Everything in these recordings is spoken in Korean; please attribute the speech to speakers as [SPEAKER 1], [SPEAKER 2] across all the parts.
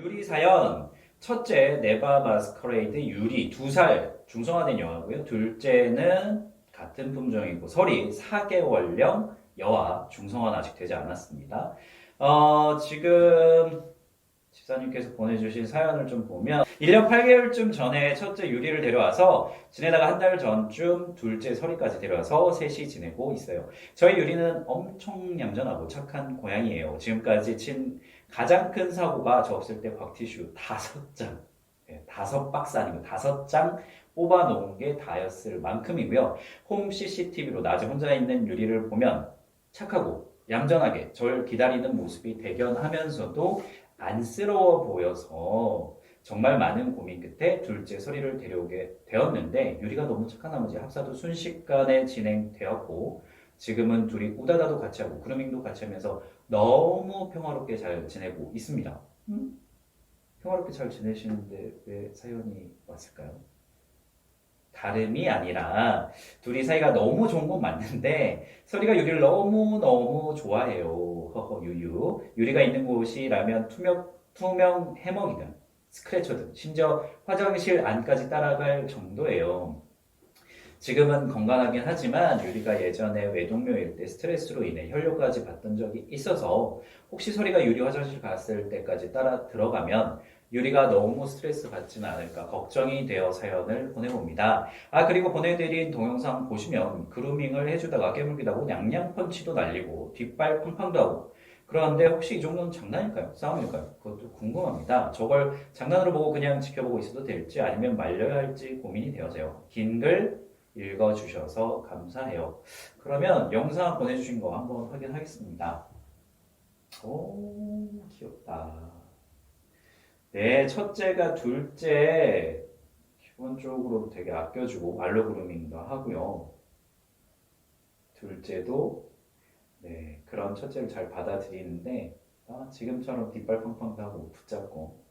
[SPEAKER 1] 유리 사연. 첫째, 네바 마스커레이드 유리 2살 중성화된 여아고요. 둘째는 같은 품종이고 설이 4개월령 여아 중성화는 아직 되지 않았습니다. 지금 집사님께서 보내주신 사연을 좀 보면 1년 8개월쯤 전에 첫째 유리를 데려와서 지내다가 한 달 전쯤 둘째 설이까지 데려와서 셋이 지내고 있어요. 저희 유리는 엄청 얌전하고 착한 고양이에요. 지금까지 친 가장 큰 사고가 저 없을 때 곽티슈 5장, 5박스 아니고 5장 뽑아 놓은 게 다였을 만큼이고요. 홈 CCTV로 낮에 혼자 있는 유리를 보면 착하고 얌전하게 절 기다리는 모습이 대견하면서도 안쓰러워 보여서 정말 많은 고민 끝에 둘째 설이를 데려오게 되었는데 유리가 너무 착한 나머지 합사도 순식간에 진행되었고 지금은 둘이 우다다도 같이 하고 그루밍도 같이 하면서 너무 평화롭게 잘 지내고 있습니다. 평화롭게 잘 지내시는데 왜 사연이 왔을까요? 다름이 아니라 둘이 사이가 너무 좋은 건 맞는데 설이가 유리를 너무너무 좋아해요. 허허 유유. 유리가 있는 곳이라면 투명 해먹이든 스크래쳐든 심지어 화장실 안까지 따라갈 정도예요. 지금은 건강하긴 하지만 유리가 예전에 외동묘일 때 스트레스로 인해 혈뇨까지 받던 적이 있어서 혹시 설이가 유리 화장실 갔을 때까지 따라 들어가면 유리가 너무 스트레스 받지는 않을까 걱정이 되어 사연을 보내봅니다. 그리고 보내드린 동영상 보시면 그루밍을 해주다가 깨물기도 하고 냥냥 펀치도 날리고 뒷발 팡팡도 하고 그런데 혹시 이 정도는 장난일까요? 싸움일까요? 그것도 궁금합니다. 저걸 장난으로 보고 그냥 지켜보고 있어도 될지 아니면 말려야 할지 고민이 되어서요. 긴 글 읽어주셔서 감사해요. 그러면 영상 보내주신 거 한번 확인하겠습니다. 오, 귀엽다. 네, 첫째가 둘째 기본적으로 되게 아껴주고 말로 그루밍도 하고요. 둘째도 네, 그런 첫째를 잘 받아들이는데 지금처럼 뒷발 팡팡도 하고 붙잡고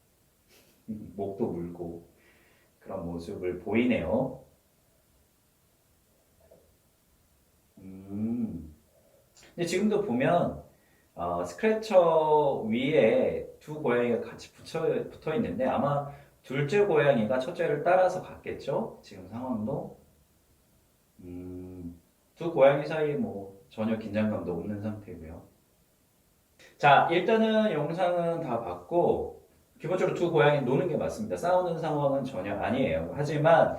[SPEAKER 1] 목도 물고 그런 모습을 보이네요. 근데 지금도 보면 스크래처 위에 두 고양이가 같이 붙어 있는데 아마 둘째 고양이가 첫째를 따라서 갔겠죠? 지금 상황도 두 고양이 사이 뭐 전혀 긴장감도 없는 상태고요. 자, 일단은 영상은 다 봤고 기본적으로 두 고양이 노는 게 맞습니다. 싸우는 상황은 전혀 아니에요. 하지만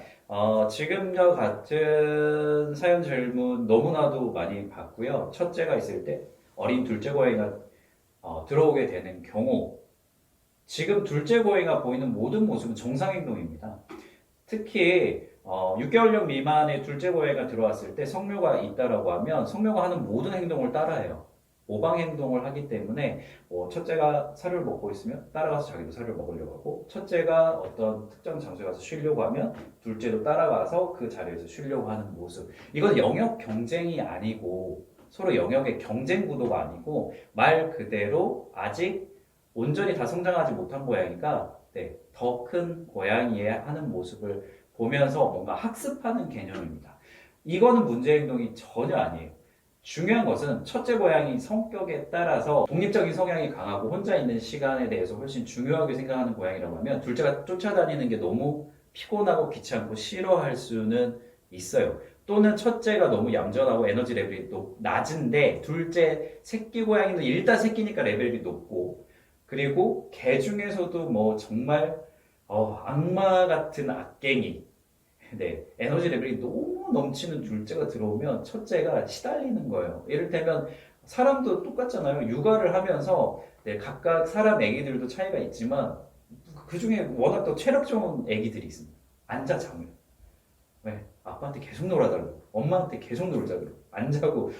[SPEAKER 1] 지금과 같은 사연 질문 너무나도 많이 봤고요. 첫째가 있을 때 어린 둘째 고양이가 들어오게 되는 경우 지금 둘째 고양이가 보이는 모든 모습은 정상행동입니다. 특히 6개월령 미만의 둘째 고양이가 들어왔을 때 성묘가 있다라고 하면 성묘가 하는 모든 행동을 따라해요. 모방 행동을 하기 때문에 첫째가 사료를 먹고 있으면 따라가서 자기도 사료를 먹으려고 하고 첫째가 어떤 특정 장소에 가서 쉬려고 하면 둘째도 따라가서 그 자리에서 쉬려고 하는 모습. 이건 영역 경쟁이 아니고 서로 영역의 경쟁 구도가 아니고 말 그대로 아직 온전히 다 성장하지 못한 고양이가 더 큰 고양이의 하는 모습을 보면서 뭔가 학습하는 개념입니다. 이거는 문제 행동이 전혀 아니에요. 중요한 것은 첫째 고양이 성격에 따라서 독립적인 성향이 강하고 혼자 있는 시간에 대해서 훨씬 중요하게 생각하는 고양이라고 하면 둘째가 쫓아다니는 게 너무 피곤하고 귀찮고 싫어할 수는 있어요. 또는 첫째가 너무 얌전하고 에너지 레벨이 낮은데 둘째 새끼 고양이는 일단 새끼니까 레벨이 높고 그리고 개 중에서도 뭐 정말 악마 같은 악갱이 에너지 레벨이 너무 넘치는 둘째가 들어오면 첫째가 시달리는 거예요. 이를테면 사람도 똑같잖아요. 육아를 하면서 각각 사람 애기들도 차이가 있지만 그 중에 워낙 또 체력 좋은 애기들이 있습니다. 앉아 잠을. 왜? 아빠한테 계속 놀아달라고. 엄마한테 계속 놀자 그러고. 안 자고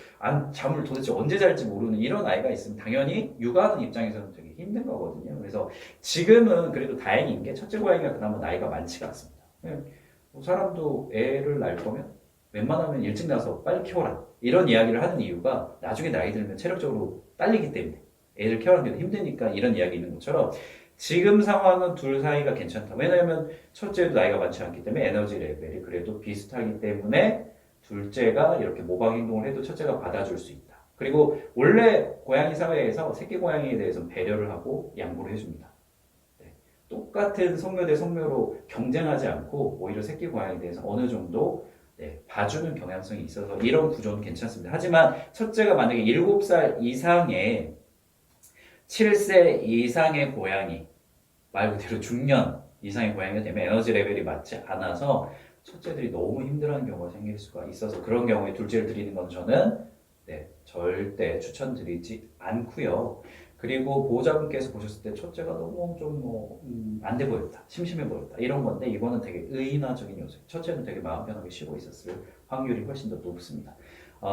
[SPEAKER 1] 잠을 도대체 언제 잘지 모르는 이런 아이가 있으면 당연히 육아하는 입장에서는 되게 힘든 거거든요. 그래서 지금은 그래도 다행인 게 첫째 고양이가 그나마 나이가 많지가 않습니다. 뭐 사람도 애를 낳을 거면 웬만하면 일찍 낳아서 빨리 키워라 이런 이야기를 하는 이유가 나중에 나이 들면 체력적으로 딸리기 때문에 애를 키워하는 게 힘드니까 이런 이야기 있는 것처럼 지금 상황은 둘 사이가 괜찮다. 왜냐하면 첫째도 나이가 많지 않기 때문에 에너지 레벨이 그래도 비슷하기 때문에 둘째가 이렇게 모방 행동을 해도 첫째가 받아줄 수 있다. 그리고 원래 고양이 사회에서 새끼 고양이에 대해서 배려를 하고 양보를 해줍니다. 똑같은 성묘 대 성묘로 경쟁하지 않고 오히려 새끼 고양이에 대해서 어느 정도 봐주는 경향성이 있어서 이런 구조는 괜찮습니다. 하지만 첫째가 만약에 7살 이상의 7세 이상의 고양이 말 그대로 중년 이상의 고양이가 되면 에너지 레벨이 맞지 않아서 첫째들이 너무 힘들어하는 경우가 생길 수가 있어서 그런 경우에 둘째를 드리는 건 저는 절대 추천드리지 않고요. 그리고 보호자분께서 보셨을 때 첫째가 너무 좀 안 돼 보였다, 심심해 보였다 이런 건데 이거는 되게 의인화적인 요소예요. 첫째는 되게 마음 편하게 쉬고 있었을 확률이 훨씬 더 높습니다.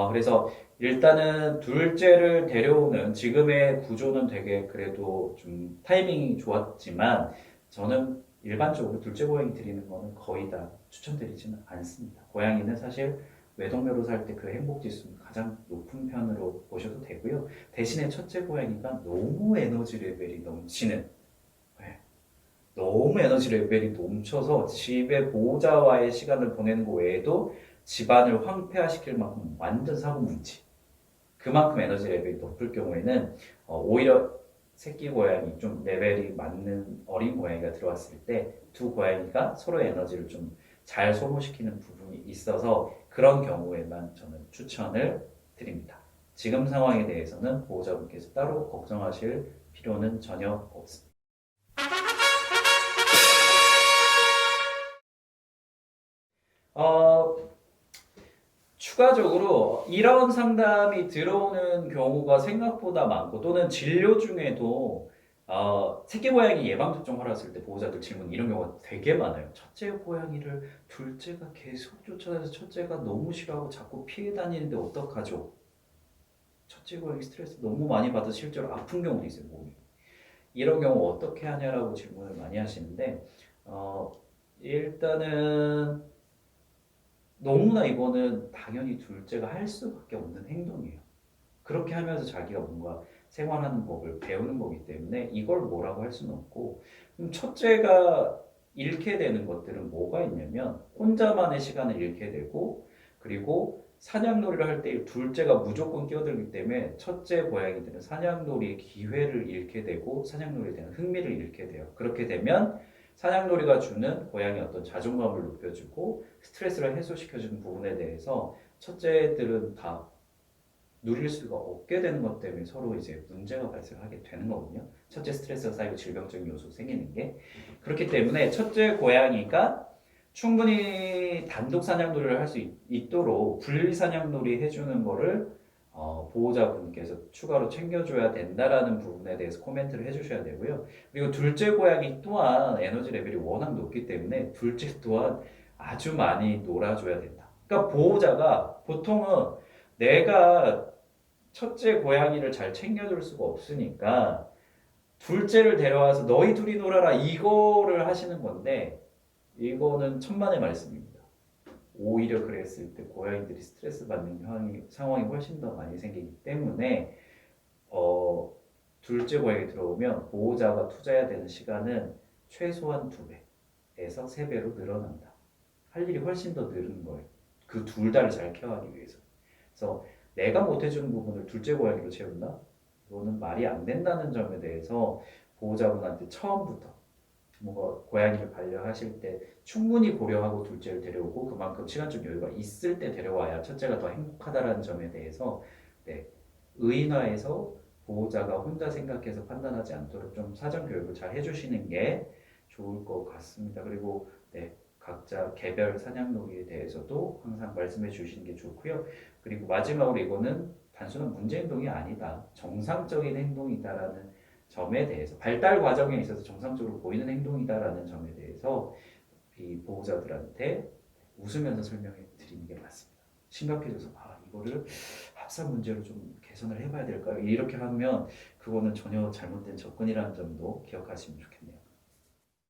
[SPEAKER 1] 그래서 일단은 둘째를 데려오는 지금의 구조는 되게 그래도 좀 타이밍이 좋았지만 저는 일반적으로 둘째 고양이 드리는 거는 거의 다 추천드리지는 않습니다. 고양이는 사실 외동묘로 살 때 그 행복 지수는 가장 높은 편으로 보셔도 되고요. 대신에 첫째 고양이가 너무 에너지 레벨이 넘치는 너무 에너지 레벨이 넘쳐서 집에 보호자와의 시간을 보내는 거 외에도 집안을 황폐화시킬 만큼 완전 사고뭉치 그만큼 에너지 레벨이 높을 경우에는 오히려 새끼 고양이 좀 레벨이 맞는 어린 고양이가 들어왔을 때 두 고양이가 서로의 에너지를 좀 잘 소모시키는 부분이 있어서 그런 경우에만 저는 추천을 드립니다. 지금 상황에 대해서는 보호자분께서 따로 걱정하실 필요는 전혀 없습니다. 어, 추가적으로 이런 상담이 들어오는 경우가 생각보다 많고 또는 진료 중에도 새끼 고양이 예방 접종 하러 왔을 때 보호자들 질문 이런 경우가 되게 많아요. 첫째 고양이를 둘째가 계속 쫓아다녀서 첫째가 너무 싫어하고 자꾸 피해 다니는데 어떡하죠? 첫째 고양이 스트레스 너무 많이 받아서 실제로 아픈 경우도 있어요, 몸이. 이런 경우 어떻게 하냐라고 질문을 많이 하시는데 어, 일단은 너무나 이거는 당연히 둘째가 할 수밖에 없는 행동이에요. 그렇게 하면서 자기가 뭔가 생활하는 법을 배우는 거기 때문에 이걸 뭐라고 할 수는 없고 그럼 첫째가 잃게 되는 것들은 뭐가 있냐면 혼자만의 시간을 잃게 되고 그리고 사냥놀이를 할 때 둘째가 무조건 끼어들기 때문에 첫째 고양이들은 사냥놀이의 기회를 잃게 되고 사냥놀이에 대한 흥미를 잃게 돼요. 그렇게 되면 사냥놀이가 주는 고양이 어떤 자존감을 높여주고 스트레스를 해소시켜주는 부분에 대해서 첫째들은 다 누릴 수가 없게 되는 것 때문에 서로 이제 문제가 발생하게 되는 거거든요. 첫째 스트레스가 쌓이고 질병적인 요소 생기는 게 그렇기 때문에 첫째 고양이가 충분히 단독 사냥놀이를 할 수 있도록 분리 사냥놀이 해주는 거를 보호자분께서 추가로 챙겨줘야 된다라는 부분에 대해서 코멘트를 해주셔야 되고요. 그리고 둘째 고양이 또한 에너지 레벨이 워낙 높기 때문에 둘째 또한 아주 많이 놀아줘야 된다. 그러니까 보호자가 보통은 내가 첫째 고양이를 잘 챙겨줄 수가 없으니까 둘째를 데려와서 너희 둘이 놀아라 이거를 하시는 건데 이거는 천만의 말씀입니다. 오히려 그랬을 때 고양이들이 스트레스 받는 상황이 훨씬 더 많이 생기기 때문에 어, 둘째 고양이 들어오면 보호자가 투자해야 되는 시간은 최소한 2배에서 3배로 늘어난다. 할 일이 훨씬 더 늘는 거예요. 그 둘 다를 잘 케어하기 위해서. 그래서 내가 못해주는 부분을 둘째 고양이로 채운다? 이거는 말이 안 된다는 점에 대해서 보호자분한테 처음부터 뭔가 고양이를 반려하실 때 충분히 고려하고 둘째를 데려오고 그만큼 시간적 여유가 있을 때 데려와야 첫째가 더 행복하다라는 점에 대해서 의인화해서 보호자가 혼자 생각해서 판단하지 않도록 좀 사전 교육을 잘 해주시는 게 좋을 것 같습니다. 그리고 각자 개별 사냥놀이에 대해서도 항상 말씀해 주시는 게 좋고요. 그리고 마지막으로 이거는 단순한 문제 행동이 아니다. 정상적인 행동이다라는 점에 대해서 발달 과정에 있어서 정상적으로 보이는 행동이다라는 점에 대해서 이 보호자들한테 웃으면서 설명해 드리는 게 맞습니다. 심각해져서 이거를 합산 문제로 좀 개선을 해봐야 될까요? 이렇게 하면 그거는 전혀 잘못된 접근이라는 점도 기억하시면 좋겠네요.